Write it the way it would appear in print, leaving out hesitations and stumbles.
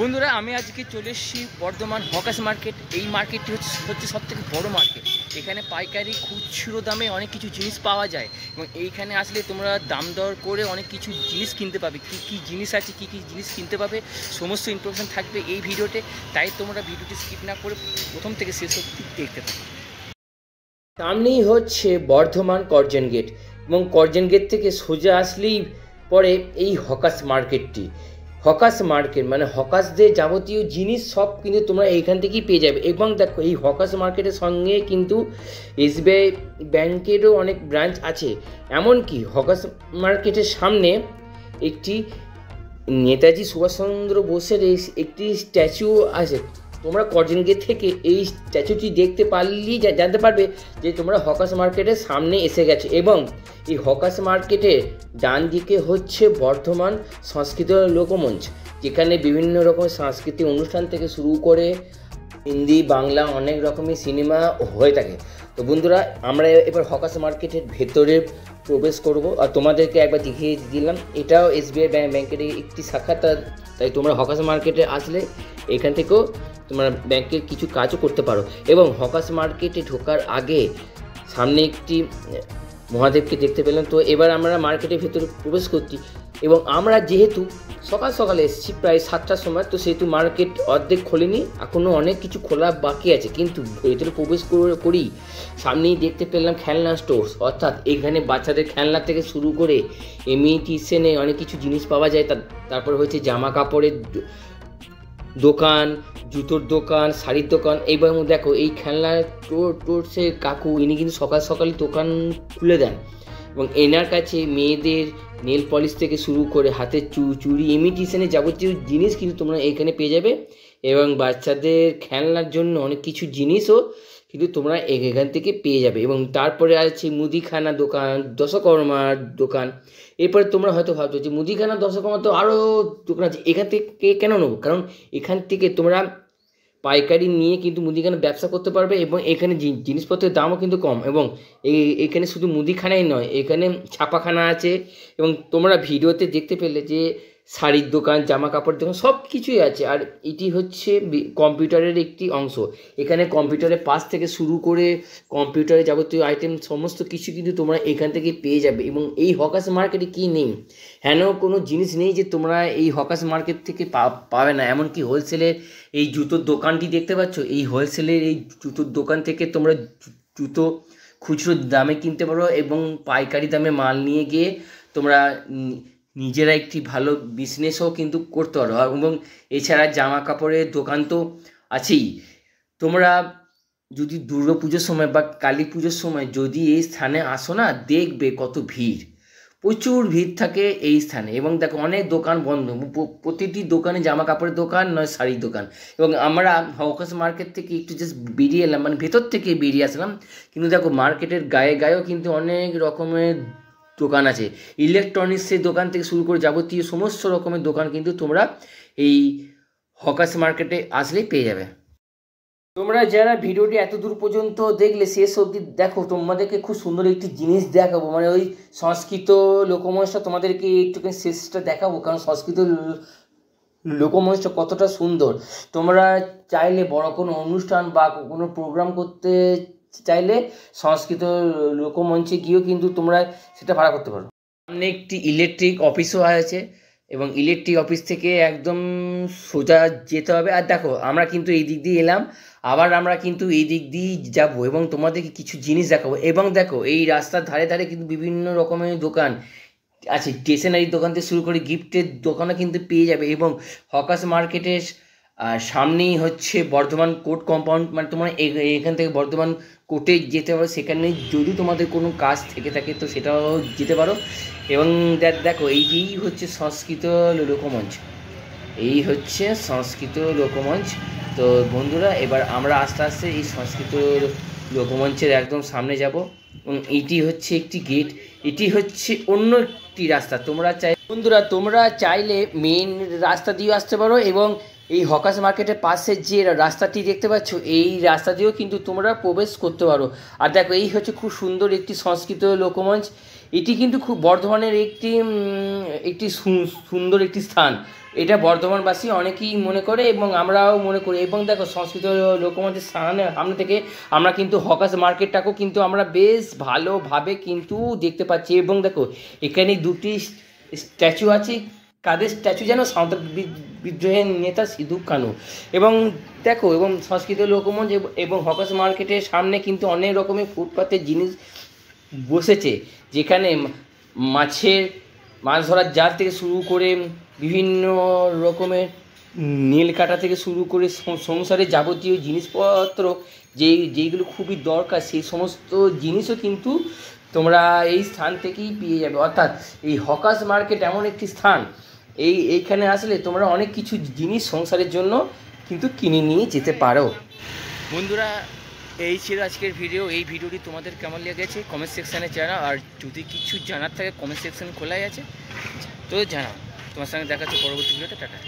বন্ধুরা আমি আজকে চলে এসেছি বর্ধমান হকার্স মার্কেট। এই মার্কেটটি হচ্ছে সবথেকে বড় মার্কেট। এখানে পাইকারি খুচরো দামে অনেক কিছু জিনিস পাওয়া যায় এবং এইখানে আসলে তোমরা দাম দর করে অনেক কিছু জিনিস কিনতে পাবে। কী কী জিনিস আছে, কী কী জিনিস কিনতে পাবে, সমস্ত ইনফরমেশন থাকবে এই ভিডিওতে। তাই তোমরা ভিডিওটি স্কিপ না করে প্রথম থেকে শেষ অবধি দেখতে থাকো। সামনেই হচ্ছে বর্ধমান করজেন গেট এবং করজেন গেট থেকে সোজা আসলেই পরে এই হকার্স মার্কেটটি। হকার্স মার্কেট মানে হকার্সদের যাবতীয় জিনিস সব কিন্তু তোমরা এইখান থেকেই পেয়ে যাবে। এবং দেখো এই হকার্স মার্কেটের সঙ্গে কিন্তু এসবিআই ব্যাংকেরও অনেক ব্রাঞ্চ আছে। এমনকি হকার্স মার্কেটের সামনে একটি নেতাজি সুভাষচন্দ্র বোসের একটি স্ট্যাচু আছে। তোমরা করজেন গেট থেকে এই স্ট্যাচুটি দেখতে পারলেই জানতে পারবে যে তোমরা হকার্স মার্কেটের সামনে এসে গেছো। এবং এই হকার্স মার্কেটের ডান দিকে হচ্ছে বর্ধমান সংস্কৃত লোকমঞ্চ, যেখানে বিভিন্ন রকম সাংস্কৃতিক অনুষ্ঠান থেকে শুরু করে হিন্দি বাংলা অনেক রকমের সিনেমা হয়ে থাকে। তো বন্ধুরা আমরা এবার হকার্স মার্কেটের ভেতরে প্রবেশ করব আর তোমাদেরকে একবার দেখিয়ে দিলাম। এটাও এসবিআই ব্যাংকের একটি শাখা, তাই তোমরা হকার্স মার্কেটে আসলে এখান থেকেও তোমরা ব্যাংকের কিছু কাজও করতে পারো। এবং হকার্স মার্কেটে ঢোকার আগে সামনে একটি মহাদেবকে দেখতে পেলাম। তো এবার আমরা মার্কেটের ভেতরে প্রবেশ করছি এবং আমরা যেহেতু সকাল সকালে এসেছি প্রায় 7টার সময়, তো সেহেতু মার্কেট অর্ধেক খোলেনি, এখনও অনেক কিছু খোলা বাকি আছে। কিন্তু ভেতরে প্রবেশ করি সামনেই দেখতে পেলাম খেলনা স্টোর্স, অর্থাৎ এখানে বাচ্চাদের খেলনা থেকে শুরু করে ইমিটেশনে অনেক কিছু জিনিস পাওয়া যায়। তারপর হচ্ছে জামা কাপড়ের দোকান, জুতোর দোকান, শাড়ির দোকান। এবং দেখো এই খেলনা টোর্সের কাকু ইনি কিন্তু সকাল সকালে দোকান খুলে দেন এবং এনার কাছে মেয়েদের নেল পলিশ থেকে শুরু করে হাতের চুড়ি ইমিটেশনের যাবতীয় জিনিস কিন্তু তোমরা এখানে পেয়ে যাবে। এবং বাচ্চাদের খেলনার জন্য অনেক কিছু জিনিসও কিন্তু তোমরা এখান থেকে পেয়ে যাবে। এবং তারপরে আছে মুদিখানা দোকান, দশকর্মার দোকান। এরপরে তোমরা হয়তো ভাবছো যে মুদিখানা দশকর্মা তো আরও দোকান আছে, এখান থেকে কেন নেবো? কারণ এখান থেকে তোমরা পাইকারি নিয়ে কিন্তু মুদিখানা ব্যবসা করতে পারবে এবং এখানে জিনিসপত্রের দামও কিন্তু কম। এবং এখানে শুধু মুদিখানাই নয়, এখানে ছাপাখানা আছে এবং তোমরা ভিডিওতে দেখতে পেলে যে শাড়ির দোকান, জামা কাপড়ের দোকান সব কিছুই আছে। আর এটি হচ্ছে কম্পিউটারের একটি অংশ। এখানে কম্পিউটারের পাশ থেকে শুরু করে কম্পিউটারের যাবতীয় আইটেম সমস্ত কিছু কিন্তু তোমরা এখান থেকে পেয়ে যাবে। এবং এই হকার্স মার্কেটে কী নেই, হেন কোনো জিনিস নেই যে তোমরা এই হকার্স মার্কেট থেকে পাবে না। এমনকি হোলসেলের এই জুতোর দোকানটি দেখতে পাচ্ছ, এই হোলসেলের এই জুতোর দোকান থেকে তোমরা জুতো খুচরো দামে কিনতে পারো এবং পাইকারি দামে মাল নিয়ে গিয়ে তোমরা নিজেরা একটি ভালো বিজনেসও কিন্তু করতে পারো। এবং এছাড়া জামা কাপড়ের দোকান তো আছেই। তোমরা যদি দুর্গা পুজোর সময় বা কালী পুজোর সময় যদি এই স্থানে আসো না, দেখবে কত ভিড়, প্রচুর ভিড় থাকে এই স্থানে। এবং দেখো অনেক দোকান বন্ধ, প্রতিটি দোকানে জামা কাপড়ের দোকান নয় শাড়ির দোকান। এবং আমরা হকার্স মার্কেট থেকে একটু জাস্ট বেরিয়ে এলাম, মানে ভেতর থেকে বেরিয়ে আসলাম, কিন্তু দেখো মার্কেটের গায়েও কিন্তু অনেক রকমের দোকান আছে। ইলেকট্রনিক্সের দোকান থেকে শুরু করে যাবতীয় সমস্ত রকমের দোকান কিন্তু তোমরা এই হকার্স মার্কেটে আসলেই পেয়ে যাবে। তোমরা যারা ভিডিওটি এত দূর পর্যন্ত দেখলে শেষ অবধি দেখো, তোমাদেরকে খুব সুন্দর একটি জিনিস দেখাবো, মানে ওই সংস্কৃত লোকমঞ্চটা তোমাদেরকে একটুখানি শেষটা দেখাবো। কারণ সংস্কৃত লোকমঞ্চটা কতটা সুন্দর। তোমরা চাইলে বড় কোনো অনুষ্ঠান বা কোনো প্রোগ্রাম করতে চাইলে সংস্কৃত লোকমঞ্চে গিয়েও কিন্তু তোমরা সেটা ভাড়া করতে পারো। সামনে একটি ইলেকট্রিক অফিসও আছে এবং ইলেকট্রিক অফিস থেকে একদম সোজা যেতে হবে। আর দেখো আমরা কিন্তু এই দিক দিয়ে এলাম, আবার আমরা কিন্তু এই দিক দিয়েই যাবো এবং তোমাদেরকে কিছু জিনিস দেখাবো। এবং দেখো এই রাস্তার ধারে ধারে কিন্তু বিভিন্ন রকমের দোকান আছে, স্টেশনারি দোকান থেকে শুরু করে গিফটের দোকানও কিন্তু পেয়ে যাবে। এবং হকার্স মার্কেটের সামনেই হচ্ছে বর্ধমান কোর্ট কম্পাউন্ড, মানে তোমরা এখান থেকে বর্ধমান কোর্টে যেতে পারো। সেখানে যদি তোমাদের কোনো কাজ থেকে থাকে তো সেটাও যেতে পারো। এবং দেখো এই হচ্ছে সংস্কৃত লোকমঞ্চ, এই হচ্ছে সংস্কৃত লোকমঞ্চ। তো বন্ধুরা এবার আমরা আস্তে আস্তে এই সংস্কৃত লোকমঞ্চের একদম সামনে যাব এবং এটি হচ্ছে একটি গেট, এটি হচ্ছে অন্য একটি রাস্তা। বন্ধুরা তোমরা চাইলে মেন রাস্তা দিয়েও আসতে পারো এবং এই হকার্স মার্কেটের পাশে যে রাস্তাটি দেখতে পাচ্ছ এই রাস্তা দিয়েও কিন্তু তোমরা প্রবেশ করতে পারো। আর দেখো এই হচ্ছে খুব সুন্দর একটি সংস্কৃত লোকমঞ্চ। এটি কিন্তু খুব বর্ধমানের একটি সুন্দর একটি স্থান। এটা বর্ধমানবাসী অনেকেই মনে করে এবং আমরাও মনে করি। এবং দেখো সংস্কৃত লোকমঞ্চের সামনে থেকে আমরা কিন্তু হকার্স মার্কেটটাকেও কিন্তু আমরা বেশ ভালোভাবে কিন্তু দেখতে পাচ্ছি। এবং দেখো এখানে দুটি স্ট্যাচু আছে, কাদের স্ট্যাচু যেন, সাঁওতাল বিদ্রোহের নেতা সিধু কানু। এবং দেখো এবং সংস্কৃত লোকমঞ্চ এবং হকার্স মার্কেটের সামনে কিন্তু অনেক রকমের ফুটপাতের জিনিস বসেছে, যেখানে মাছ ধরার জাল থেকে শুরু করে বিভিন্ন রকমের নীল কাটা থেকে শুরু করে সংসারে যাবতীয় জিনিসপত্র যেইগুলো খুবই দরকার সেই সমস্ত জিনিসও কিন্তু তোমরা এই স্থান থেকেই পেয়ে যাবে। অর্থাৎ এই হকার্স মার্কেট এমন একটি স্থান, এইখানে আসলে তোমরা অনেক কিছু জিনিস সংসারের জন্য কিন্তু কিনে নিয়ে যেতে পারো। বন্ধুরা, এই ছিল আজকের ভিডিও। এই ভিডিওটি তোমাদের কেমন লেগেছে কমেন্ট সেকশানে জানাও, আর যদি কিছু জানার থাকে কমেন্ট সেকশান খোলাই আছে, তো জানাও। তোমার সঙ্গে দেখা হচ্ছে পরবর্তী ভিডিওতে। টাটা।